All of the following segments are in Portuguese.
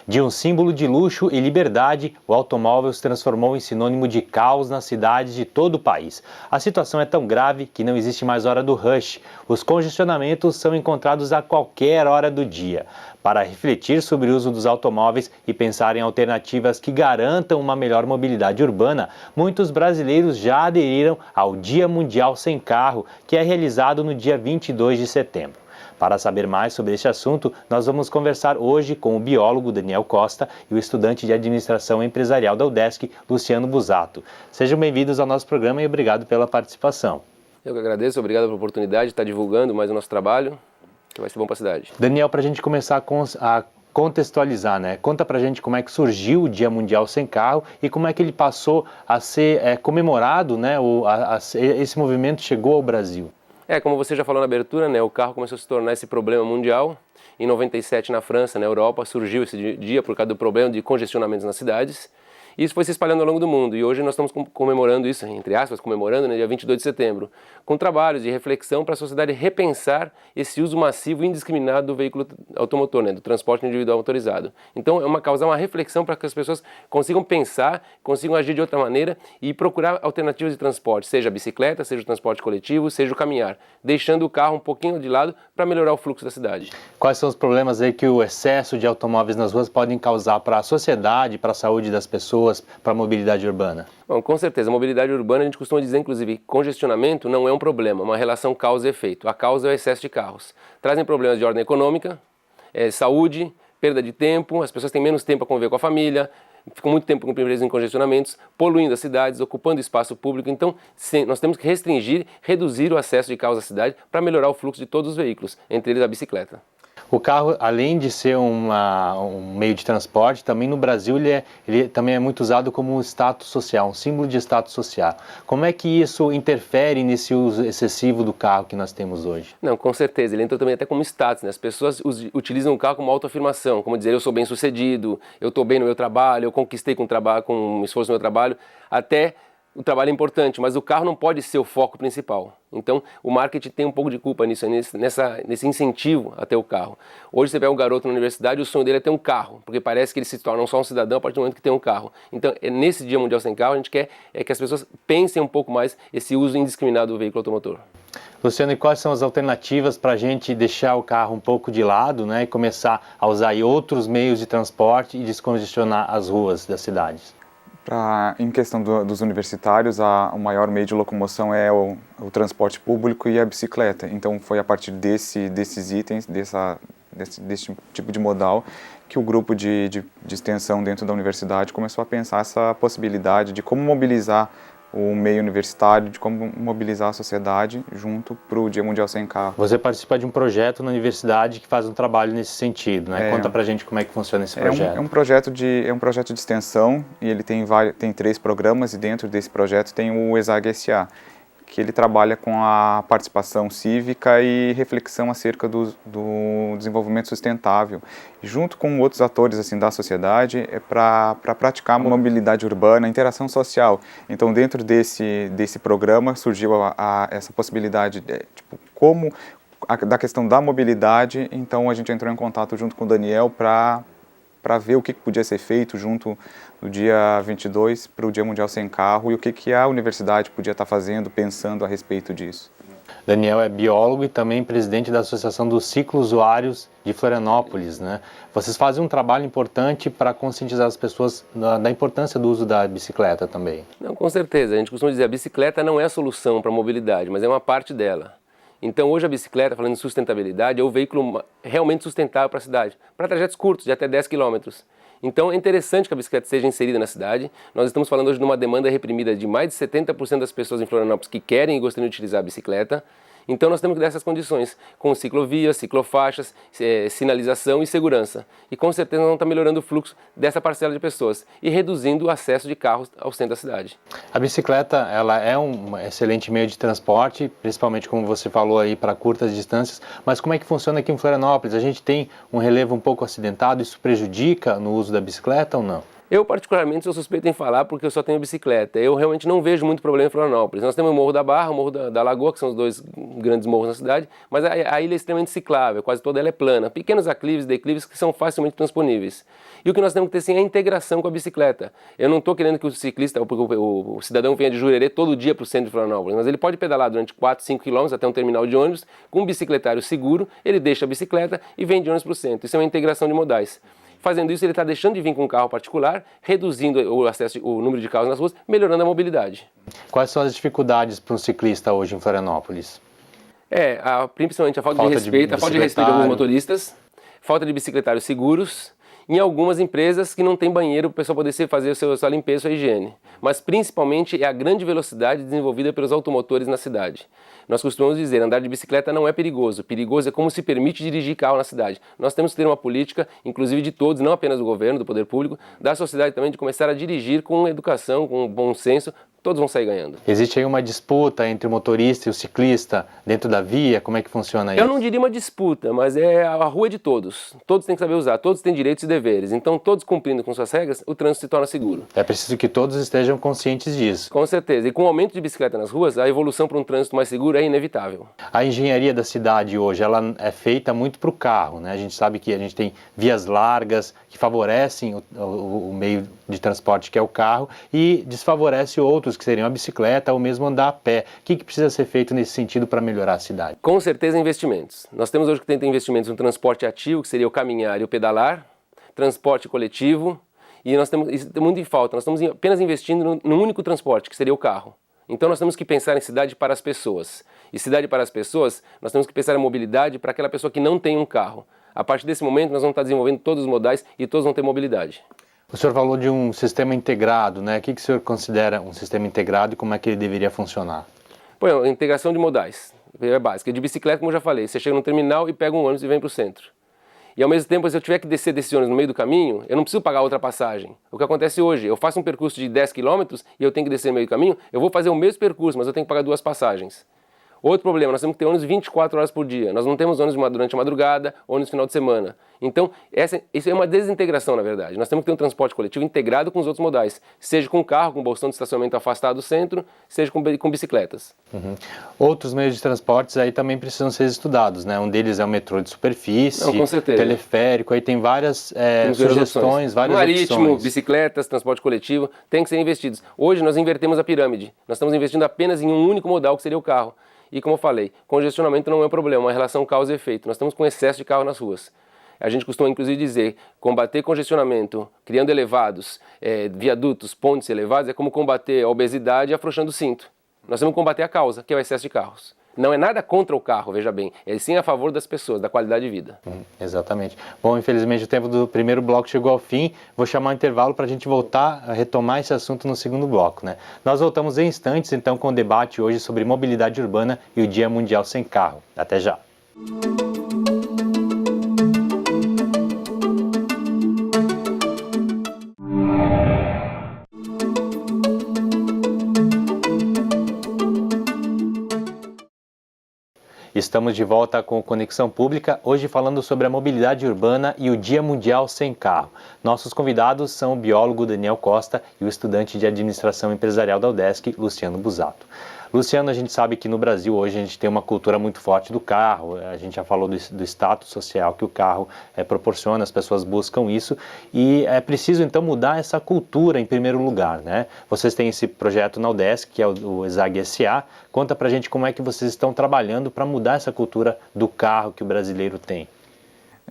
De um símbolo de luxo e liberdade, o automóvel se transformou em sinônimo de caos nas cidades de todo o país. A situação é tão grave que não existe mais hora do rush. Os congestionamentos são encontrados a qualquer hora do dia. Para refletir sobre o uso dos automóveis e pensar em alternativas que garantam uma melhor mobilidade urbana, muitos brasileiros já aderiram ao Dia Mundial Sem Carro, que é realizado no dia 22 de setembro. Para saber mais sobre este assunto, nós vamos conversar hoje com o biólogo Daniel Costa e o estudante de administração empresarial da UDESC, Luciano Busato. Sejam bem-vindos ao nosso programa e obrigado pela participação. Eu que agradeço, obrigado pela oportunidade de estar divulgando mais o nosso trabalho, que vai ser bom para a cidade. Daniel, para a gente começar a contextualizar, né? Conta pra gente como é que surgiu o Dia Mundial Sem Carro e como é que ele passou a ser comemorado, né? Esse movimento chegou ao Brasil. Como você já falou na abertura, né, o carro começou a se tornar esse problema mundial. Em 97, na França, na Europa, surgiu esse dia por causa do problema de congestionamentos nas cidades. E isso foi se espalhando ao longo do mundo. E hoje nós estamos comemorando isso, entre aspas, comemorando, né, dia 22 de setembro, com trabalhos de reflexão para a sociedade repensar esse uso massivo e indiscriminado do veículo automotor, né, do transporte individual motorizado. Então, causar uma reflexão para que as pessoas consigam pensar, consigam agir de outra maneira e procurar alternativas de transporte, seja a bicicleta, seja o transporte coletivo, seja o caminhar, deixando o carro um pouquinho de lado para melhorar o fluxo da cidade. Quais são os problemas aí que o excesso de automóveis nas ruas podem causar para a sociedade, para a saúde das pessoas, para a mobilidade urbana? Bom, com certeza, a mobilidade urbana, a gente costuma dizer, inclusive, congestionamento não é um problema, uma relação causa e efeito. A causa é o excesso de carros. Trazem problemas de ordem econômica, saúde, perda de tempo, as pessoas têm menos tempo para conviver com a família, ficam muito tempo presas em congestionamentos, poluindo as cidades, ocupando espaço público. Então, nós temos que restringir, reduzir o acesso de carros à cidade para melhorar o fluxo de todos os veículos, entre eles a bicicleta. O carro, além de ser um meio de transporte, também no Brasil ele também é muito usado como status social, um símbolo de status social. Como é que isso interfere nesse uso excessivo do carro que nós temos hoje? Não, com certeza, ele entra também até como status, né? As pessoas utilizam o carro como autoafirmação, como dizer eu sou bem sucedido, eu estou bem no meu trabalho, eu conquistei com esforço no meu trabalho, até o trabalho é importante, mas o carro não pode ser o foco principal. Então, o marketing tem um pouco de culpa nisso, nesse incentivo a ter o carro. Hoje você pega um garoto na universidade, o sonho dele é ter um carro, porque parece que ele se torna não só um cidadão a partir do momento que tem um carro. Então, nesse Dia Mundial Sem Carro, a gente quer que as pessoas pensem um pouco mais esse uso indiscriminado do veículo automotor. Luciano, e quais são as alternativas para a gente deixar o carro um pouco de lado, né, e começar a usar aí outros meios de transporte e descongestionar as ruas das cidades? Em questão dos universitários, o maior meio de locomoção é o transporte público e a bicicleta. Então, foi a partir desses itens, desse tipo de modal, que o grupo de extensão dentro da universidade começou a pensar essa possibilidade de como mobilizar o meio universitário, de como mobilizar a sociedade junto para o Dia Mundial Sem Carro. Você participa de um projeto na universidade que faz um trabalho nesse sentido, né? Conta pra gente como é que funciona esse projeto. É um projeto de extensão e ele tem 3 programas e dentro desse projeto tem o ESAG SA, que ele trabalha com a participação cívica e reflexão acerca do desenvolvimento sustentável. Junto com outros atores assim, da sociedade, para praticar a mobilidade urbana, a interação social. Então, dentro desse programa, surgiu essa possibilidade, da questão da mobilidade. Então, a gente entrou em contato junto com o Daniel para ver o que podia ser feito junto do dia 22 para o Dia Mundial Sem Carro e o que a universidade podia estar fazendo, pensando a respeito disso. Daniel é biólogo e também presidente da Associação dos Ciclo-Usuários de Florianópolis, né? Vocês fazem um trabalho importante para conscientizar as pessoas da importância do uso da bicicleta também. Não, com certeza. A gente costuma dizer que a bicicleta não é a solução para a mobilidade, mas é uma parte dela. Então, hoje a bicicleta, falando em sustentabilidade, é o veículo realmente sustentável para a cidade, para trajetos curtos, de até 10 quilômetros. Então, é interessante que a bicicleta seja inserida na cidade. Nós estamos falando hoje de uma demanda reprimida de mais de 70% das pessoas em Florianópolis que querem e gostariam de utilizar a bicicleta. Então, nós temos que dar essas condições, com ciclovias, ciclofaixas, sinalização e segurança. E, com certeza, nós vamos estar melhorando o fluxo dessa parcela de pessoas e reduzindo o acesso de carros ao centro da cidade. A bicicleta, ela é um excelente meio de transporte, principalmente, como você falou aí, para curtas distâncias. Mas como é que funciona aqui em Florianópolis? A gente tem um relevo um pouco acidentado, isso prejudica no uso da bicicleta ou não? Eu, particularmente, sou suspeito em falar porque eu só tenho bicicleta. Eu realmente não vejo muito problema em Florianópolis. Nós temos o Morro da Barra, o Morro da Lagoa, que são os dois grandes morros na cidade, mas a ilha é extremamente ciclável, quase toda ela é plana. Pequenos aclives, declives que são facilmente transponíveis. E o que nós temos que ter, sim, é a integração com a bicicleta. Eu não estou querendo que o ciclista, o cidadão venha de Jurerê todo dia para o centro de Florianópolis, mas ele pode pedalar durante 4, 5 quilômetros até um terminal de ônibus, com um bicicletário seguro, ele deixa a bicicleta e vem de ônibus para o centro. Isso é uma integração de modais. Fazendo isso, ele está deixando de vir com um carro particular, reduzindo o número de carros nas ruas, melhorando a mobilidade. Quais são as dificuldades para um ciclista hoje em Florianópolis? Principalmente a falta de respeito de alguns motoristas, falta de bicicletários seguros, em algumas empresas que não tem banheiro para o pessoal poder fazer sua limpeza, sua higiene. Mas principalmente é a grande velocidade desenvolvida pelos automotores na cidade. Nós costumamos dizer, andar de bicicleta não é perigoso. Perigoso é como se permite dirigir carro na cidade. Nós temos que ter uma política, inclusive de todos, não apenas do governo, do poder público, da sociedade também, de começar a dirigir com educação, com bom senso. Todos vão sair ganhando. Existe aí uma disputa entre o motorista e o ciclista dentro da via? Como é que funciona isso? Eu não diria uma disputa, mas é a rua de todos. Todos têm que saber usar, todos têm direitos e deveres. Então, todos cumprindo com suas regras, o trânsito se torna seguro. É preciso que todos estejam conscientes disso. Com certeza. E com o aumento de bicicleta nas ruas, a evolução para um trânsito mais seguro é inevitável. A engenharia da cidade hoje, ela é feita muito para o carro, né? A gente sabe que a gente tem vias largas que favorecem o meio de transporte que é o carro e desfavorece outros que seriam a bicicleta ou mesmo andar a pé. O que precisa ser feito nesse sentido para melhorar a cidade? Com certeza investimentos. Nós temos hoje que ter investimentos no transporte ativo, que seria o caminhar e o pedalar, transporte coletivo, e nós temos isso tem muito em falta. Nós estamos apenas investindo num único transporte, que seria o carro. Então nós temos que pensar em cidade para as pessoas. E cidade para as pessoas, nós temos que pensar em mobilidade para aquela pessoa que não tem um carro. A partir desse momento nós vamos estar desenvolvendo todos os modais e todos vão ter mobilidade. O senhor falou de um sistema integrado, né? O que o senhor considera um sistema integrado e como é que ele deveria funcionar? Bom, a integração de modais, é básica. De bicicleta, como eu já falei, você chega no terminal e pega um ônibus e vem para o centro. E ao mesmo tempo, se eu tiver que descer desse ônibus no meio do caminho, eu não preciso pagar outra passagem. O que acontece hoje, eu faço um percurso de 10 km e eu tenho que descer no meio do caminho, eu vou fazer o mesmo percurso, mas eu tenho que pagar 2 passagens. Outro problema, nós temos que ter ônibus 24 horas por dia. Nós não temos ônibus durante a madrugada, ônibus no final de semana. Então, isso é uma desintegração, na verdade. Nós temos que ter um transporte coletivo integrado com os outros modais. Seja com carro, com bolsão de estacionamento afastado do centro, seja com bicicletas. Uhum. Outros meios de transportes aí também precisam ser estudados, né? Um deles é o metrô de superfície, com certeza. Teleférico, aí tem várias sugestões, várias Marítimo, opções. Bicicletas, transporte coletivo, tem que ser investidos. Hoje nós invertemos a pirâmide. Nós estamos investindo apenas em um único modal, que seria o carro. E como eu falei, congestionamento não é um problema, é uma relação causa e efeito. Nós estamos com excesso de carro nas ruas. A gente costuma inclusive dizer, combater congestionamento, criando elevados, viadutos, pontes elevados, é como combater a obesidade afrouxando o cinto. Nós temos que combater a causa, que é o excesso de carros. Não é nada contra o carro, veja bem, é sim a favor das pessoas, da qualidade de vida. Exatamente. Bom, infelizmente o tempo do primeiro bloco chegou ao fim, vou chamar um intervalo para a gente voltar a retomar esse assunto no segundo bloco, né? Nós voltamos em instantes então com o debate hoje sobre mobilidade urbana e o Dia Mundial Sem Carro. Até já! Estamos de volta com Conexão Pública, hoje falando sobre a mobilidade urbana e o Dia Mundial Sem Carro. Nossos convidados são o biólogo Daniel Costa e o estudante de Administração Empresarial da UDESC, Luciano Busato. Luciano, a gente sabe que no Brasil hoje a gente tem uma cultura muito forte do carro, a gente já falou do status social que o carro proporciona, as pessoas buscam isso e é preciso então mudar essa cultura em primeiro lugar, né? Vocês têm esse projeto na UDESC, que é o ESAG SA, conta pra gente como é que vocês estão trabalhando para mudar essa cultura do carro que o brasileiro tem.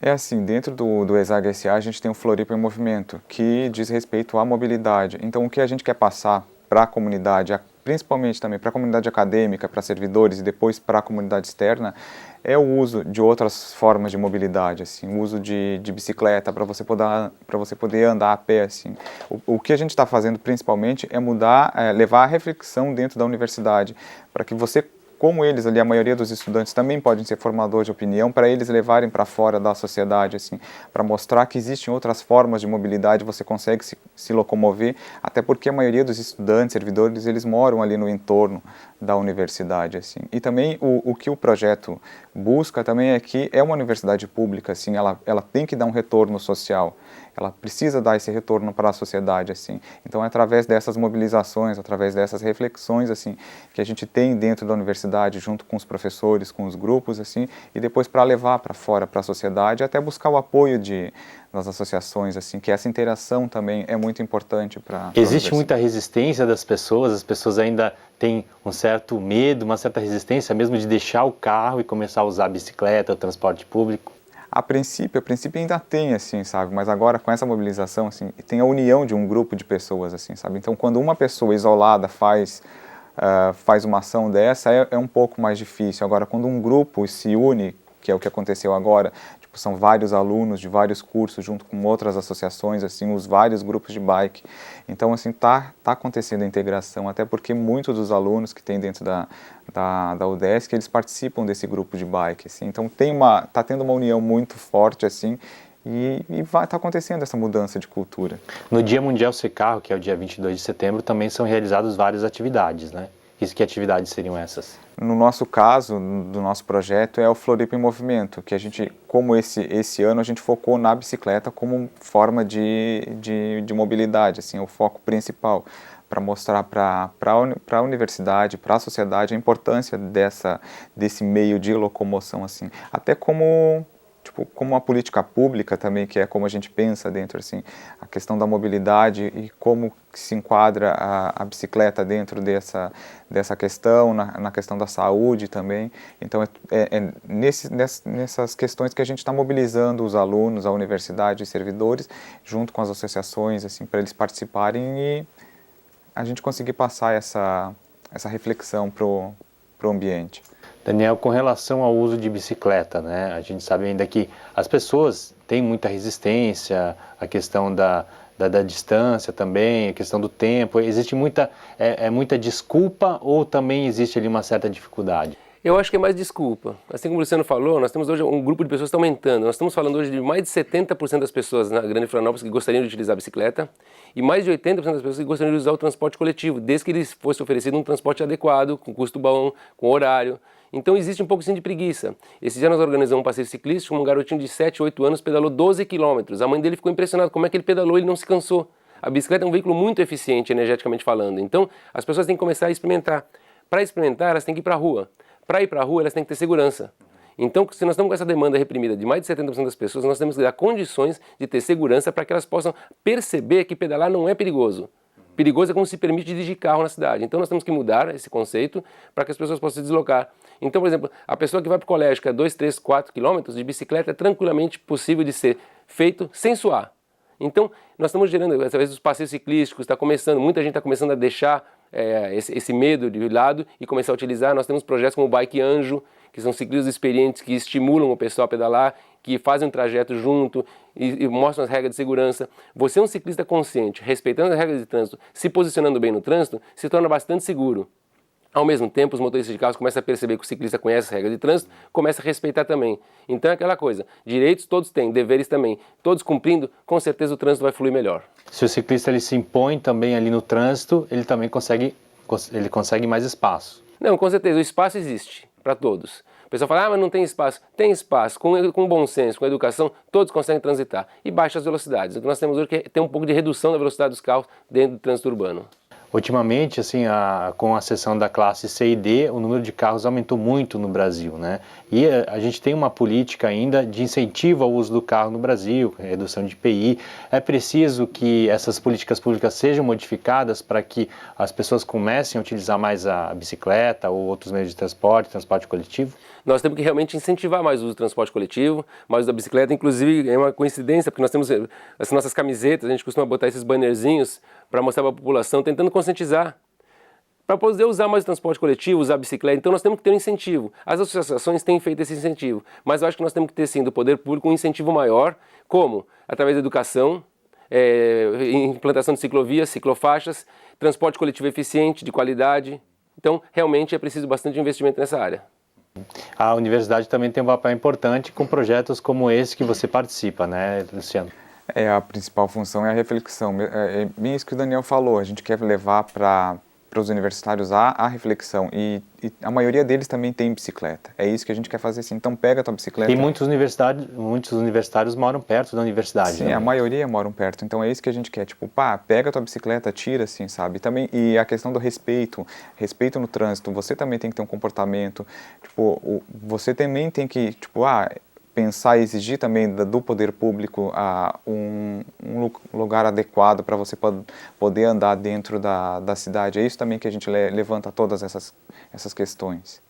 É assim, dentro do ESAG SA a gente tem o Floripa em Movimento, que diz respeito à mobilidade. Então o que a gente quer passar para a comunidade, principalmente também para a comunidade acadêmica, para servidores e depois para a comunidade externa, é o uso de outras formas de mobilidade, assim, o uso de bicicleta para você poder andar a pé, assim. O que a gente está fazendo principalmente é levar a reflexão dentro da universidade, para que você, como eles ali, a maioria dos estudantes também podem ser formadores de opinião, para eles levarem para fora da sociedade, assim, para mostrar que existem outras formas de mobilidade, você consegue se locomover, até porque a maioria dos estudantes, servidores, eles moram ali no entorno da universidade, assim. E também o que o projeto busca também é que é uma universidade pública, assim, ela tem que dar um retorno social. ela precisa dar esse retorno para a sociedade, assim. Então é através dessas mobilizações, através dessas reflexões, assim, que a gente tem dentro da universidade, junto com os professores, com os grupos, assim, e depois para levar para fora, para a sociedade, até buscar o apoio das associações, assim, que essa interação também é muito importante para... Existe muita resistência das pessoas, as pessoas ainda têm um certo medo, uma certa resistência mesmo de deixar o carro e começar a usar a bicicleta, o transporte público? A princípio ainda tem, assim, sabe, mas agora com essa mobilização, assim, tem a união de um grupo de pessoas, assim, sabe, então quando uma pessoa isolada faz uma ação dessa, é um pouco mais difícil. Agora, quando um grupo se une, que é o que aconteceu agora, tipo, são vários alunos de vários cursos, junto com outras associações, assim, os vários grupos de bike, então, assim, tá acontecendo a integração, até porque muitos dos alunos que tem dentro da UDESC, eles participam desse grupo de bike, assim, então tá tendo uma união muito forte, assim, e tá acontecendo essa mudança de cultura. No Dia Mundial Sem Carro, que é o dia 22 de setembro, também são realizadas várias atividades, né? Que atividades seriam essas? No nosso caso, do nosso projeto, é o Floripa em Movimento, que a gente, como esse ano, a gente focou na bicicleta como forma de mobilidade, assim, o foco principal, para mostrar para a universidade, para a sociedade, a importância desse meio de locomoção, assim, até como uma política pública também, que é como a gente pensa dentro, assim, a questão da mobilidade e como se enquadra a bicicleta dentro dessa questão, na questão da saúde também. Então, nessas questões que a gente está mobilizando os alunos, a universidade e servidores, junto com as associações, assim, para eles participarem e a gente conseguir passar essa reflexão para o ambiente. Daniel, com relação ao uso de bicicleta, né, a gente sabe ainda que as pessoas têm muita resistência, a questão da distância também, a questão do tempo, existe muita desculpa ou também existe ali uma certa dificuldade? Eu acho que é mais desculpa. Assim como o Luciano falou, nós temos hoje um grupo de pessoas que está aumentando. Nós estamos falando hoje de mais de 70% das pessoas na Grande Florianópolis que gostariam de utilizar a bicicleta e mais de 80% das pessoas que gostariam de usar o transporte coletivo, desde que lhes fosse oferecido um transporte adequado, com custo bom, com horário. Então existe um pouco sim de preguiça. Esse dia nós organizamos um passeio ciclístico, um garotinho de 7, 8 anos pedalou 12 quilômetros. A mãe dele ficou impressionada como é que ele pedalou e ele não se cansou. A bicicleta é um veículo muito eficiente energeticamente falando. Então as pessoas têm que começar a experimentar. Para experimentar, elas têm que ir para a rua. Para ir para a rua, elas têm que ter segurança. Então, se nós estamos com essa demanda reprimida de mais de 70% das pessoas, nós temos que dar condições de ter segurança para que elas possam perceber que pedalar não é perigoso. Perigoso é como se permite dirigir carro na cidade. Então, nós temos que mudar esse conceito para que as pessoas possam se deslocar. Então, por exemplo, a pessoa que vai para o colégio, que é 2, 3, 4 quilômetros de bicicleta, é tranquilamente possível de ser feito sem suar. Então, nós estamos gerando, através dos passeios ciclísticos, muita gente está começando a deixar esse medo de lado e começar a utilizar. Nós temos projetos como o Bike Anjo, que são ciclistas experientes que estimulam o pessoal a pedalar, que fazem um trajeto junto e mostram as regras de segurança. Você é um ciclista consciente, respeitando as regras de trânsito, se posicionando bem no trânsito, se torna bastante seguro. Ao mesmo tempo, os motoristas de carros começam a perceber que o ciclista conhece as regras de trânsito, começa a respeitar também. Então é aquela coisa, direitos todos têm, deveres também. Todos cumprindo, com certeza o trânsito vai fluir melhor. Se o ciclista ele se impõe também ali no trânsito, ele também consegue mais espaço. Não, com certeza, o espaço existe para todos. O pessoal fala, mas não tem espaço. Tem espaço, com bom senso, com educação, todos conseguem transitar. E baixas velocidades. O que nós temos hoje é ter um pouco de redução da velocidade dos carros dentro do trânsito urbano. Ultimamente, assim, com a seção da classe C e D, o número de carros aumentou muito no Brasil, né? E a gente tem uma política ainda de incentivo ao uso do carro no Brasil, redução de IPI. É preciso que essas políticas públicas sejam modificadas para que as pessoas comecem a utilizar mais a bicicleta ou outros meios de transporte coletivo? Nós temos que realmente incentivar mais o uso do transporte coletivo, mais o uso da bicicleta. Inclusive, é uma coincidência, porque nós temos as nossas camisetas, a gente costuma botar esses bannerzinhos para mostrar para a população, tentando conscientizar, para poder usar mais o transporte coletivo, usar a bicicleta. Então nós temos que ter um incentivo. As associações têm feito esse incentivo, mas eu acho que nós temos que ter sim do poder público um incentivo maior, como? Através da educação, implantação de ciclovias, ciclofaixas, transporte coletivo eficiente, de qualidade. Então realmente é preciso bastante investimento nessa área. A universidade também tem um papel importante com projetos como esse que você participa, né, Luciano? A principal função é a reflexão. É bem isso que o Daniel falou, a gente quer levar para para os universitários a reflexão e a maioria deles também tem bicicleta. É isso que a gente quer fazer, assim. Então pega a tua bicicleta. E muitos universitários moram perto da universidade. Sim, né? a maioria moram perto. Então é isso que a gente quer. Tipo, pega a tua bicicleta, tira, assim, sabe? E a questão do respeito no trânsito. Você também tem que ter um comportamento. Tipo, você também tem que, tipo, pensar e exigir também do poder público um lugar adequado para você poder andar dentro da cidade. É isso também que a gente levanta todas essas questões.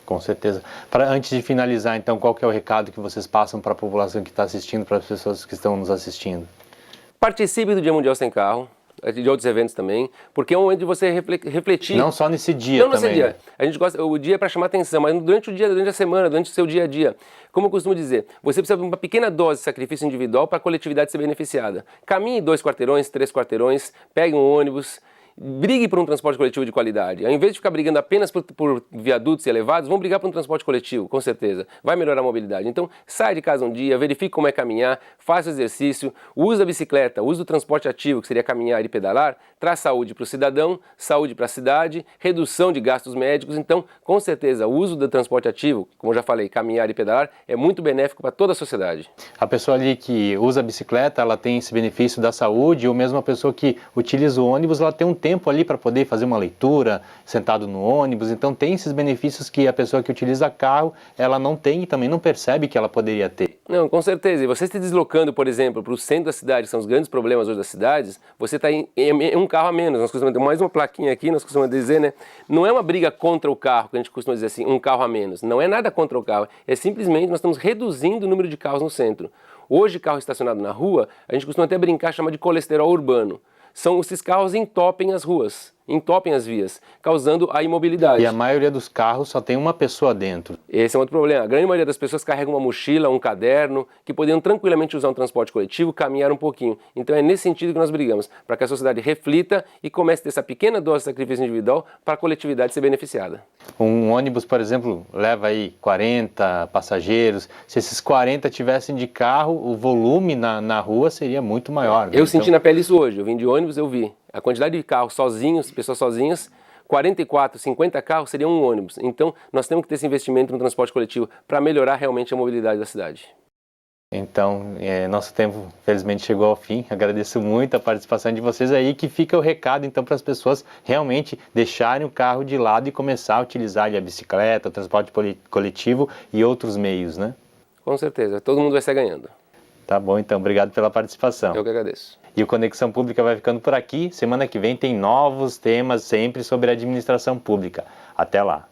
Com certeza. Antes de finalizar, então, qual que é o recado que vocês passam para a população que está assistindo, para as pessoas que estão nos assistindo? Participe do Dia Mundial Sem Carro, de outros eventos também, porque é um momento de você refletir. Não só nesse dia também. Não nesse dia. A gente gosta, o dia é para chamar atenção, mas durante o dia, durante a semana, durante o seu dia a dia. Como eu costumo dizer, você precisa de uma pequena dose de sacrifício individual para a coletividade ser beneficiada. Caminhe 2 quarteirões, 3 quarteirões, pegue um ônibus, brigue por um transporte coletivo de qualidade. Ao invés de ficar brigando apenas por viadutos elevados, vamos brigar por um transporte coletivo, com certeza. Vai melhorar a mobilidade. Então, sai de casa um dia, verifique como é caminhar, faça exercício, use a bicicleta, use o transporte ativo, que seria caminhar e pedalar, traz saúde para o cidadão, saúde para a cidade, redução de gastos médicos. Então, com certeza, o uso do transporte ativo, como eu já falei, caminhar e pedalar, é muito benéfico para toda a sociedade. A pessoa ali que usa a bicicleta, ela tem esse benefício da saúde, ou mesmo a pessoa que utiliza o ônibus, ela tem um tempo ali para poder fazer uma leitura, sentado no ônibus. Então tem esses benefícios que a pessoa que utiliza carro, ela não tem e também não percebe que ela poderia ter. Não, com certeza. E você se deslocando, por exemplo, para o centro da cidade, que são os grandes problemas hoje das cidades, você está em um carro a menos. Nós costumamos ter mais uma plaquinha aqui, nós costumamos dizer, né? Não é uma briga contra o carro, que a gente costuma dizer assim, um carro a menos. Não é nada contra o carro. É simplesmente nós estamos reduzindo o número de carros no centro. Hoje, carro estacionado na rua, a gente costuma até brincar, chamar de colesterol urbano. São esses carros entopem as ruas, entopem as vias, causando a imobilidade. E a maioria dos carros só tem uma pessoa dentro. Esse é um outro problema. A grande maioria das pessoas carrega uma mochila, um caderno, que poderiam tranquilamente usar um transporte coletivo, caminhar um pouquinho. Então é nesse sentido que nós brigamos, para que a sociedade reflita e comece a ter essa pequena dose de sacrifício individual para a coletividade ser beneficiada. Um ônibus, por exemplo, leva aí 40 passageiros. Se esses 40 tivessem de carro, o volume na rua seria muito maior. Né? Eu senti na pele isso hoje. Eu vim de ônibus, eu vi. A quantidade de carros sozinhos, pessoas sozinhas, 44, 50 carros seria um ônibus. Então, nós temos que ter esse investimento no transporte coletivo para melhorar realmente a mobilidade da cidade. Então, nosso tempo, felizmente, chegou ao fim. Agradeço muito a participação de vocês aí, que fica o recado, então, para as pessoas realmente deixarem o carro de lado e começar a utilizar a bicicleta, o transporte coletivo e outros meios, né? Com certeza. Todo mundo vai sair ganhando. Tá bom, então. Obrigado pela participação. Eu que agradeço. E o Conexão Pública vai ficando por aqui. Semana que vem tem novos temas sempre sobre administração pública. Até lá.